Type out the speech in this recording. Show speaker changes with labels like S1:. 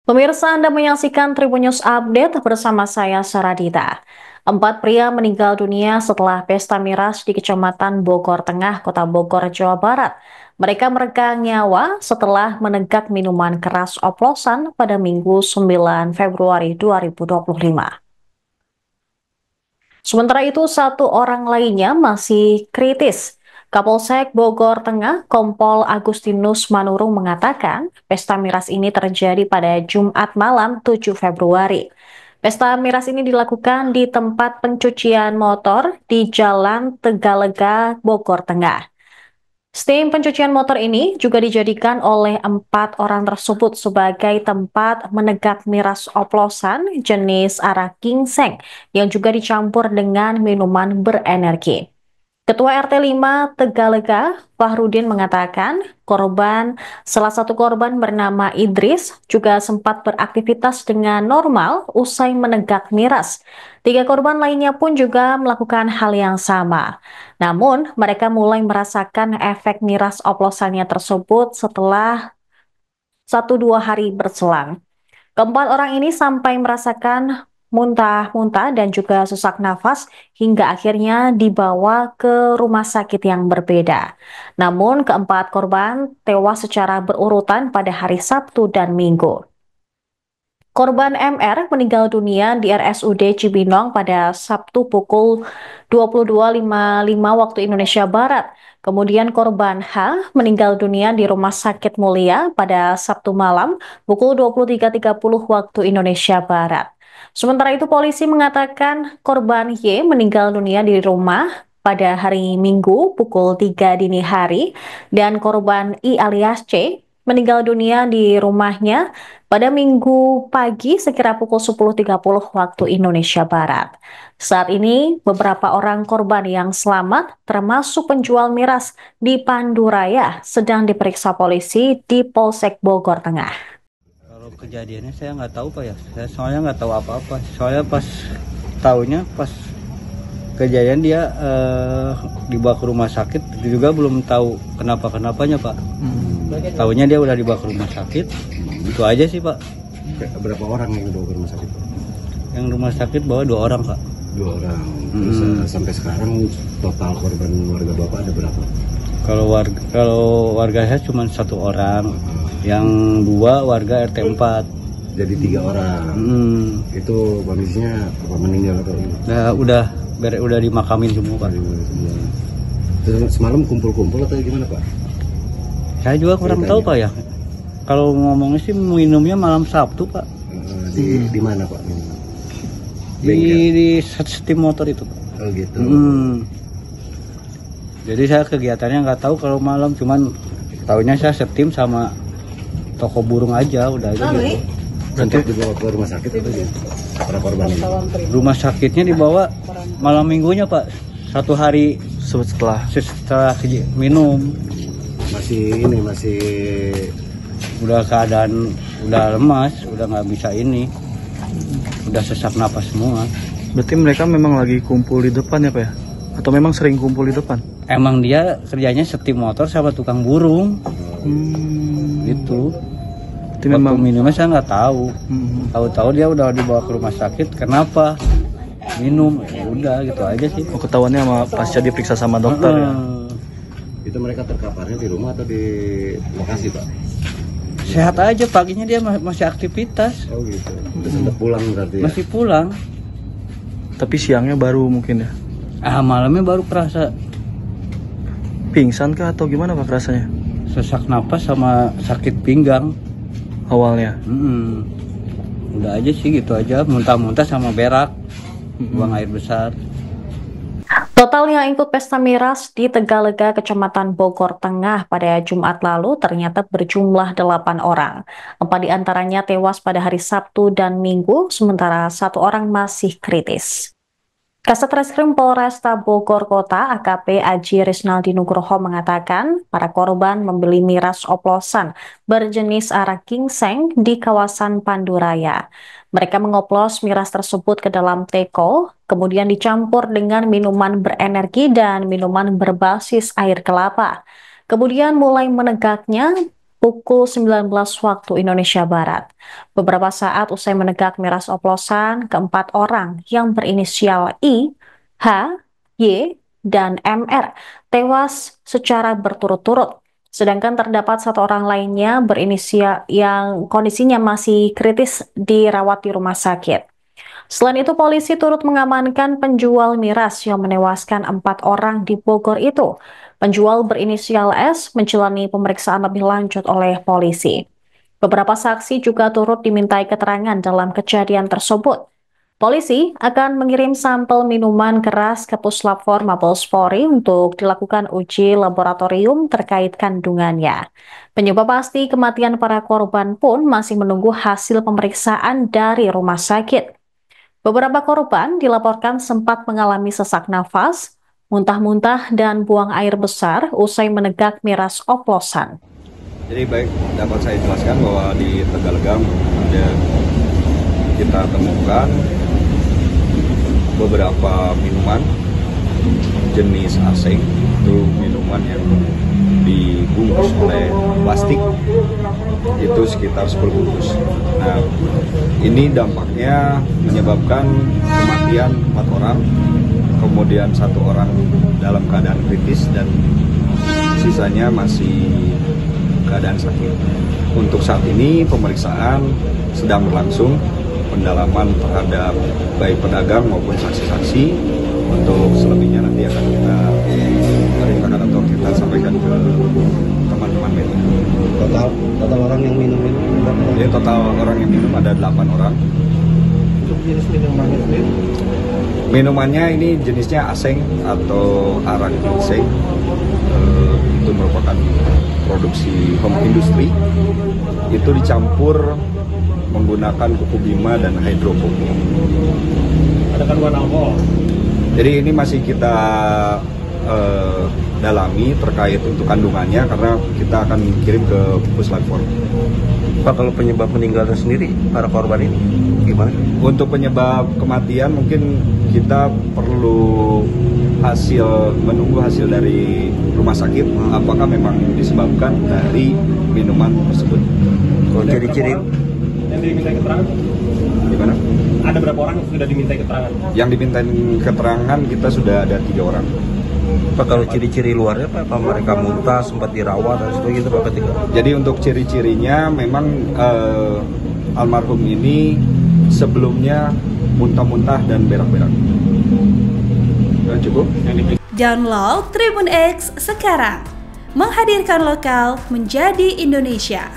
S1: Pemirsa, Anda menyaksikan Tribun News Update bersama saya, Saradita. 4 pria meninggal dunia setelah pesta miras di Kecamatan Bogor Tengah, Kota Bogor, Jawa Barat. Mereka meregang nyawa setelah menenggak minuman keras oplosan pada Minggu 9 Februari 2025. Sementara itu, 1 orang lainnya masih kritis. Kapolsek Bogor Tengah, Kompol Agustinus Manurung mengatakan, pesta miras ini terjadi pada Jumat malam 7 Februari. Pesta miras ini dilakukan di tempat pencucian motor di Jalan Tegalega, Bogor Tengah. Steam pencucian motor ini juga dijadikan oleh 4 orang tersebut sebagai tempat menegak miras oplosan jenis arak ginseng yang juga dicampur dengan minuman berenergi. Ketua RT 5 Tegalega, Fahrudin mengatakan, salah satu korban bernama Idris juga sempat beraktivitas dengan normal usai menegak miras. 3 korban lainnya pun juga melakukan hal yang sama. Namun, mereka mulai merasakan efek miras oplosannya tersebut setelah 1-2 hari berselang. Keempat 4 orang ini sampai merasakan muntah-muntah dan juga sesak nafas hingga akhirnya dibawa ke rumah sakit yang berbeda. Namun ke-4 korban tewas secara berurutan pada hari Sabtu dan Minggu. Korban MR meninggal dunia di RSUD Cibinong pada Sabtu pukul 22.55 waktu Indonesia Barat. Kemudian korban H meninggal dunia di Rumah Sakit Mulia pada Sabtu malam pukul 23.30 waktu Indonesia Barat. Sementara itu polisi mengatakan korban Y meninggal dunia di rumah pada hari Minggu pukul 3 dini hari dan korban I alias C meninggal dunia di rumahnya pada Minggu pagi sekira pukul 10.30 waktu Indonesia Barat. Saat ini, beberapa orang korban yang selamat, termasuk penjual miras di Panduraya, sedang diperiksa polisi di Polsek Bogor Tengah.
S2: Kalau kejadiannya saya nggak tahu Pak ya, saya soalnya nggak tahu apa-apa. Soalnya pas kejadian dia dibawa ke rumah sakit, itu juga belum tahu kenapa-kenapanya Pak. Taunya dia udah dibawa ke rumah sakit, itu aja sih Pak.
S3: Berapa orang yang dibawa ke rumah sakit Pak?
S2: Yang rumah sakit bawa 2 orang Pak.
S3: 2 orang. Terus sampai sekarang total korban warga Bapak ada berapa?
S2: Kalau warga saya cuma 1 orang, yang 2 warga RT 4.
S3: Jadi 3 orang. Itu kondisinya apa, meninggal atau
S2: Nah, udah dimakamin semua Pak.
S3: Terus semalam kumpul-kumpul atau gimana Pak?
S2: Saya juga kurang tahu Pak ya. Kalau ngomongnya sih minumnya malam Sabtu Pak.
S3: Di mana Pak?
S2: Di steam motor itu Pak.
S3: Oh gitu.
S2: Jadi saya kegiatannya nggak tahu kalau malam, cuman tahunya saya steam sama toko burung aja, udah aja gitu.
S3: Nanti dibawa ke rumah sakit atau gitu? Para korban ini?
S2: Rumah sakitnya dibawa malam minggunya Pak. 1 hari setelah minum.
S3: Masih
S2: Udah keadaan udah lemas, udah nggak bisa ini, udah sesak napas semua.
S4: Berarti mereka memang lagi kumpul di depan ya Pak ya? Atau memang sering kumpul di depan?
S2: Emang dia kerjanya setim motor sama tukang burung, gitu.
S4: Itu memang
S2: minumnya saya nggak tahu. Tahu-tahu dia udah dibawa ke rumah sakit. Kenapa? Minum, ya udah gitu aja sih.
S4: ketahuannya sama pasca diperiksa sama dokter ya?
S3: itu mereka terkaparnya di rumah atau di lokasi Pak?
S2: Sehat aja, paginya dia masih aktivitas.
S3: Oh gitu. Udah sempat pulang berarti ya?
S2: Masih pulang.
S4: Tapi siangnya baru mungkin ya?
S2: Malamnya baru kerasa
S4: Pingsan kah atau gimana Pak rasanya?
S2: sesak napas sama sakit pinggang
S4: Awalnya?
S2: Udah aja sih gitu aja, muntah-muntah sama berak, buang air besar.
S1: Total yang ikut pesta miras di Tegalega, Kecamatan Bogor Tengah pada Jumat lalu ternyata berjumlah 8 orang. 4 diantaranya tewas pada hari Sabtu dan Minggu, sementara 1 orang masih kritis. Kasat Reskrim Polresta Bogor Kota AKP Aji Risnaldi Nugroho mengatakan para korban membeli miras oplosan berjenis arak ginseng di kawasan Panduraya. Mereka mengoplos miras tersebut ke dalam teko, kemudian dicampur dengan minuman berenergi dan minuman berbasis air kelapa. Kemudian mulai menegaknya pukul 19 waktu Indonesia Barat. Beberapa saat usai menegak miras oplosan, keempat orang yang berinisial I, H, Y, dan MR tewas secara berturut-turut. Sedangkan terdapat satu orang lainnya berinisial yang kondisinya masih kritis dirawat di rumah sakit. Selain itu, polisi turut mengamankan penjual miras yang menewaskan 4 orang di Bogor itu. Penjual berinisial S menjalani pemeriksaan lebih lanjut oleh polisi. Beberapa saksi juga turut dimintai keterangan dalam kejadian tersebut. Polisi akan mengirim sampel minuman keras ke Puslap 4 Mabes Polri untuk dilakukan uji laboratorium terkait kandungannya. Penyebab pasti kematian para korban pun masih menunggu hasil pemeriksaan dari rumah sakit. Beberapa korban dilaporkan sempat mengalami sesak nafas, muntah-muntah, dan buang air besar usai menegak miras oplosan.
S5: Jadi baik, dapat saya jelaskan bahwa di Tegalegam kita temukan beberapa minuman jenis asing, itu minuman yang dibungkus oleh plastik, itu sekitar 10 bungkus. Nah, ini dampaknya menyebabkan kematian 4 orang, kemudian 1 orang dalam keadaan kritis dan sisanya masih keadaan sakit. Untuk saat ini pemeriksaan sedang berlangsung, pendalaman terhadap baik pedagang maupun saksi-saksi. Untuk selebihnya nanti akan kita ceritakan atau kita sampaikan ke teman-teman media.
S3: Total orang yang minum itu berapa?
S5: Jadi total orang yang minum ada 8 orang.
S3: Untuk jenis minumannya sendiri?
S5: Minumannya ini jenisnya aseng atau arak ginseng. Itu merupakan produksi home industry. Itu dicampur menggunakan kuku bima dan hidrokopi.
S3: Ada kandungan alkohol?
S5: Jadi ini masih kita dalami terkait untuk kandungannya karena kita akan kirim ke Puslap 4.
S3: Pak, kalau penyebab meninggalnya sendiri para korban ini gimana?
S5: Untuk penyebab kematian mungkin kita perlu menunggu hasil dari rumah sakit apakah memang disebabkan dari minuman tersebut.
S3: Kalau ciri-ciri
S6: yang diminta keterangan?
S5: Gimana?
S6: Ada berapa orang yang sudah diminta keterangan?
S5: Yang diminta keterangan kita sudah ada 3 orang.
S3: Pak, kalau ciri-ciri luarnya Pak, apa mereka muntah, sempat dirawat dan sebagainya itu Pak ketika?
S5: Jadi untuk ciri-cirinya memang almarhum ini sebelumnya muntah-muntah dan berak-berak. Cukup?
S7: Download Tribun X sekarang, menghadirkan lokal menjadi Indonesia.